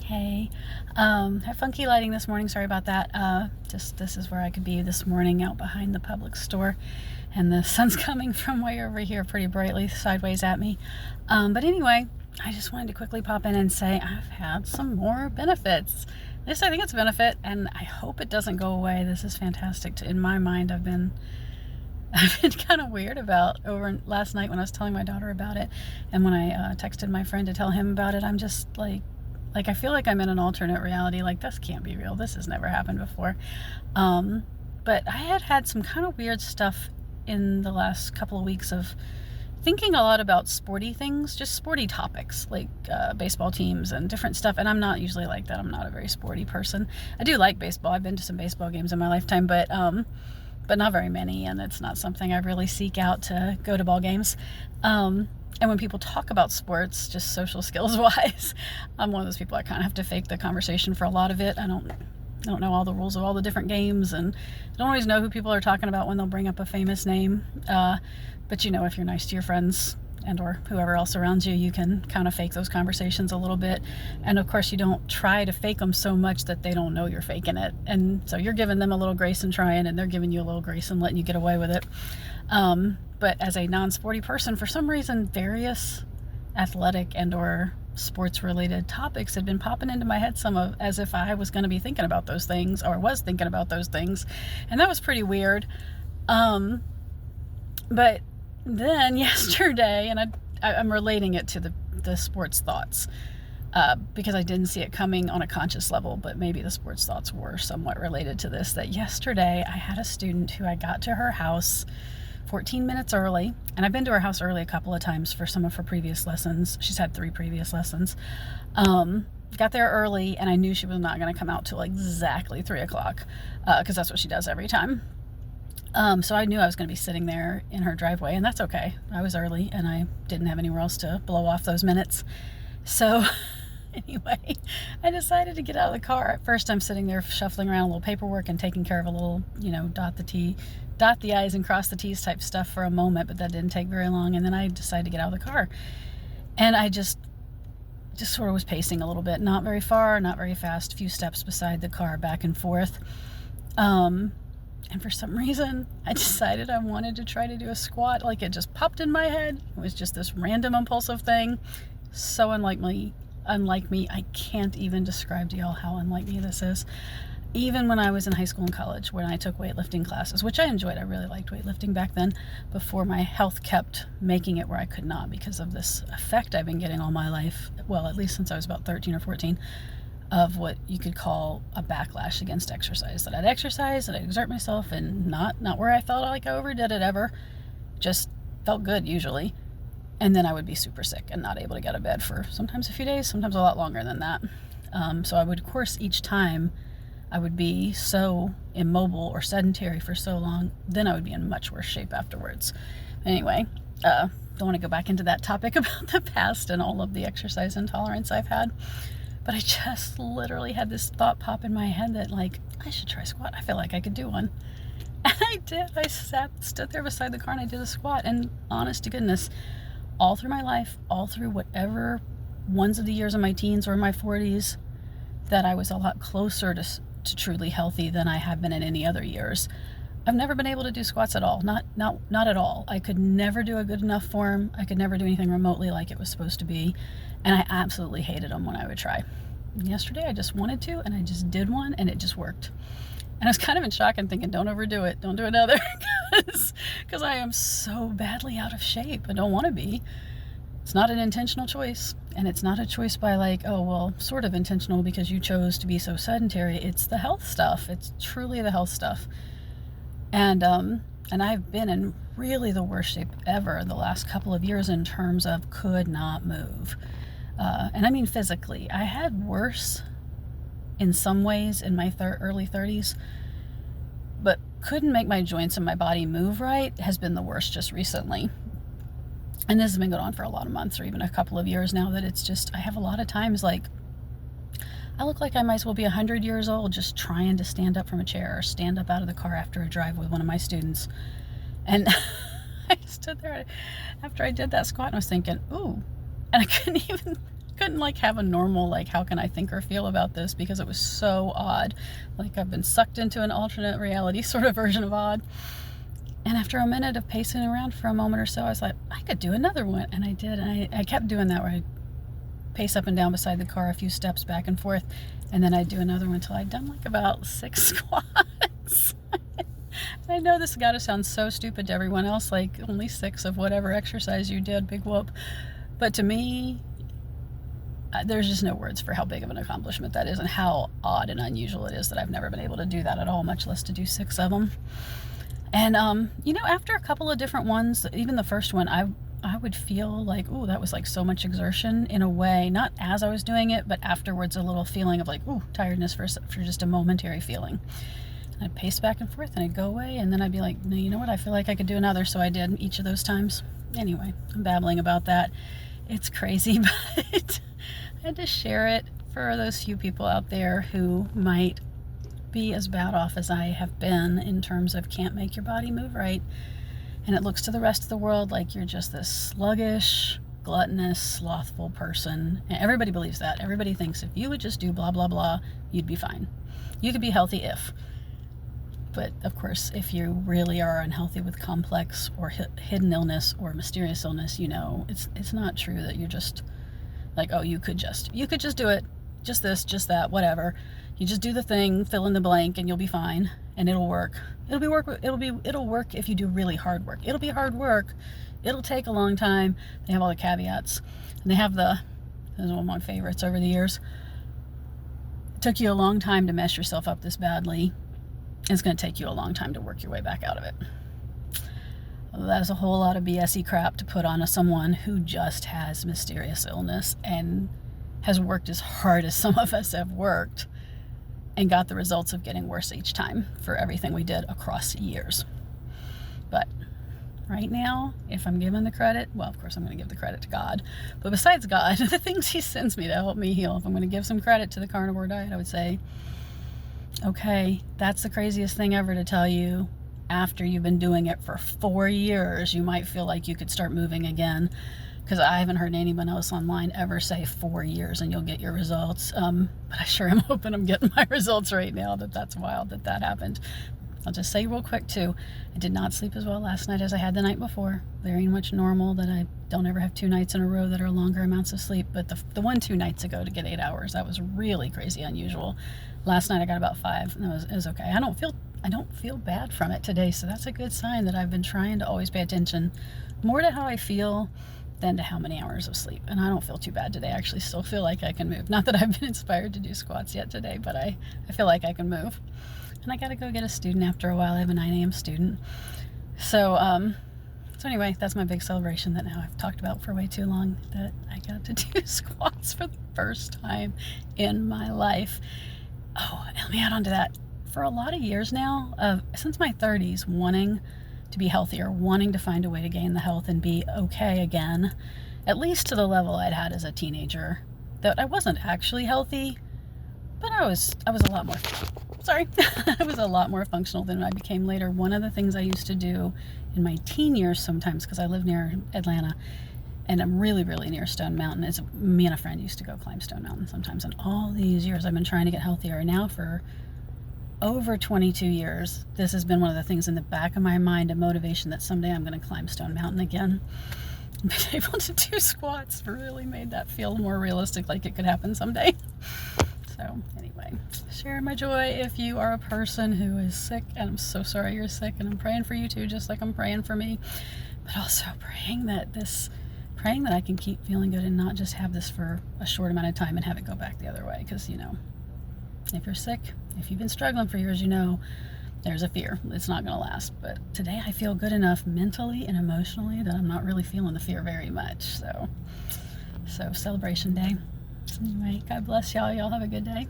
Hey, had funky lighting this morning. Sorry about that. This is where I could be this morning out behind the public store, and the sun's coming from way over here pretty brightly sideways at me. But anyway, I just wanted to quickly pop in and say I've had some more benefits. This, I think it's a benefit, and I hope it doesn't go away. This is fantastic. In my mind, I've been kind of weird about over last night when I was telling my daughter about it, and when I texted my friend to tell him about it. I'm just like I feel like I'm in an alternate reality. Like, this can't be real. This has never happened before. But I had some kind of weird stuff in the last couple of weeks of thinking a lot about sporty things, just sporty topics, like baseball teams and different stuff. And I'm not usually like that. I'm not a very sporty person. I do like baseball. I've been to some baseball games in my lifetime, but not very many, and it's not something I really seek out to go to ball games. And when people talk about sports, just social skills wise, I'm one of those people I kind of have to fake the conversation for a lot of it. I don't know all the rules of all the different games, and I don't always know who people are talking about when they'll bring up a famous name. But if you're nice to your friends and or whoever else around you, you can kind of fake those conversations a little bit. And of course, you don't try to fake them so much that they don't know you're faking it. And so you're giving them a little grace and trying, and they're giving you a little grace and letting you get away with it. But as a non-sporty person, for some reason, various athletic and or sports related topics had been popping into my head, as if I was going to be thinking about those things, or was thinking about those things. And that was pretty weird. But then yesterday, and I'm relating it to the sports thoughts, because I didn't see it coming on a conscious level, but maybe the sports thoughts were somewhat related to this, that yesterday I had a student who I got to her house 14 minutes early, and I've been to her house early a couple of times for some of her previous lessons. She's had 3 previous lessons. Got there early, and I knew she was not going to come out till exactly 3 o'clock, because that's what she does every time. So I knew I was going to be sitting there in her driveway, and that's okay. I was early, and I didn't have anywhere else to blow off those minutes. So anyway, I decided to get out of the car. At first, I'm sitting there shuffling around a little paperwork and taking care of a little, dot the I's and cross the T's type stuff for a moment, but that didn't take very long. And then I decided to get out of the car. And I just sort of was pacing a little bit, not very far, not very fast, a few steps beside the car, back and forth. And for some reason, I decided I wanted to try to do a squat. Like, it just popped in my head. It was just this random impulsive thing. So unlike me. I can't even describe to y'all how unlike me this is. Even when I was in high school and college, when I took weightlifting classes, which I enjoyed, I really liked weightlifting back then, before my health kept making it where I could not, because of this effect I've been getting all my life, well, at least since I was about 13 or 14, of what you could call a backlash against exercise. That I'd exercise, that I'd exert myself, and not where I felt like I overdid it ever. Just felt good, usually. And then I would be super sick and not able to get out of bed for sometimes a few days, sometimes a lot longer than that. So I would, of course, each time I would be so immobile or sedentary for so long, then I would be in much worse shape afterwards. Anyway, don't want to go back into that topic about the past and all of the exercise intolerance I've had. But I just literally had this thought pop in my head that, I should try a squat. I feel like I could do one. And I did. I stood there beside the car and I did a squat. And honest to goodness, all through my life, all through whatever ones of the years of my teens or my 40s, that I was a lot closer to truly healthy than I have been in any other years. I've never been able to do squats at all. Not at all. I could never do a good enough form. I could never do anything remotely like it was supposed to be. And I absolutely hated them when I would try. And yesterday I just wanted to, and I just did one, and it just worked. And I was kind of in shock and thinking, don't overdo it. Don't do another. Because I am so badly out of shape. I don't want to be. It's not an intentional choice. And it's not a choice by sort of intentional because you chose to be so sedentary. It's the health stuff. It's truly the health stuff. And I've been in really the worst shape ever the last couple of years in terms of could not move. And I mean physically. I had worse in some ways in my early 30s, but couldn't make my joints and my body move right has been the worst just recently. And this has been going on for a lot of months or even a couple of years now, that it's just, I have a lot of times I look like I might as well be 100 years old just trying to stand up from a chair or stand up out of the car after a drive with one of my students. And I stood there after I did that squat and I was thinking, ooh, and I couldn't like have a normal, like, how can I think or feel about this, because it was so odd. Like I've been sucked into an alternate reality sort of version of odd. And after a minute of pacing around for a moment or so, I was like, I could do another one. And I did. And I kept doing that, where I'd pace up and down beside the car, a few steps back and forth, and then I'd do another one until I'd done like about 6 squats. I know this has got to sound so stupid to everyone else, like only 6 of whatever exercise you did, big whoop. But to me, there's just no words for how big of an accomplishment that is, and how odd and unusual it is that I've never been able to do that at all, much less to do 6 of them. And, after a couple of different ones, even the first one, I would feel like, oh, that was like so much exertion in a way, not as I was doing it, but afterwards, a little feeling of like, oh, tiredness for just a momentary feeling. And I'd pace back and forth and I'd go away, and then I'd be like, no, you know what? I feel like I could do another. So I did each of those times. Anyway, I'm babbling about that. It's crazy, but I had to share it for those few people out there who might be as bad off as I have been in terms of can't make your body move right. And it looks to the rest of the world like you're just this sluggish, gluttonous, slothful person. And everybody believes that. Everybody thinks if you would just do blah, blah, blah, you'd be fine. You could be healthy if. But of course, if you really are unhealthy with complex or hidden illness or mysterious illness, it's not true that you're just like, oh, you could just do it. Just this, just that, whatever. You just do the thing, fill in the blank, and you'll be fine, and it'll work. It'll work if you do really hard work. It'll be hard work. It'll take a long time. They have all the caveats, and they have this is one of my favorites over the years. It took you a long time to mess yourself up this badly. It's going to take you a long time to work your way back out of it. That is a whole lot of BS-y crap to put on someone who just has mysterious illness and has worked as hard as some of us have worked and got the results of getting worse each time for everything we did across years. But right now, if I'm given the credit, well, of course I'm going to give the credit to God. But besides God, the things he sends me to help me heal, if I'm going to give some credit to the carnivore diet, I would say, okay, that's the craziest thing ever to tell you. After you've been doing it for 4 years, you might feel like you could start moving again. Because I haven't heard anyone else online ever say 4 years and you'll get your results. But I sure am hoping I'm getting my results right now. That's wild that happened. I'll just say real quick too, I did not sleep as well last night as I had the night before. Very much normal that I don't ever have 2 nights in a row that are longer amounts of sleep. But the 2 nights ago to get 8 hours, that was really crazy unusual. Last night I got about 5, and it was okay. I don't feel bad from it today, so that's a good sign that I've been trying to always pay attention more to how I feel than to how many hours of sleep. And I don't feel too bad today. I actually still feel like I can move. Not that I've been inspired to do squats yet today, but I feel like I can move. And I got to go get a student after a while. I have a 9 a.m. student. So anyway, that's my big celebration that now I've talked about for way too long, that I got to do squats for the first time in my life. Oh, let me add on to that. For a lot of years now, since my 30s, wanting to be healthier, wanting to find a way to gain the health and be okay again, at least to the level I'd had as a teenager. That I wasn't actually healthy, but I was a lot more, I was a lot more functional than I became later. One of the things I used to do in my teen years sometimes, because I live near Atlanta, and I'm really, really near Stone Mountain, is me and a friend used to go climb Stone Mountain sometimes. And all these years I've been trying to get healthier. And now for over 22 years, this has been one of the things in the back of my mind, a motivation that someday I'm going to climb Stone Mountain again. Being able to do squats really made that feel more realistic, like it could happen someday. So anyway, share my joy if you are a person who is sick, and I'm so sorry you're sick, and I'm praying for you too, just like I'm praying for me, but also praying that I can keep feeling good and not just have this for a short amount of time and have it go back the other way. Because, if you're sick, if you've been struggling for years, there's a fear. It's not going to last. But today I feel good enough mentally and emotionally that I'm not really feeling the fear very much. So celebration day. Anyway, God bless y'all. Y'all have a good day.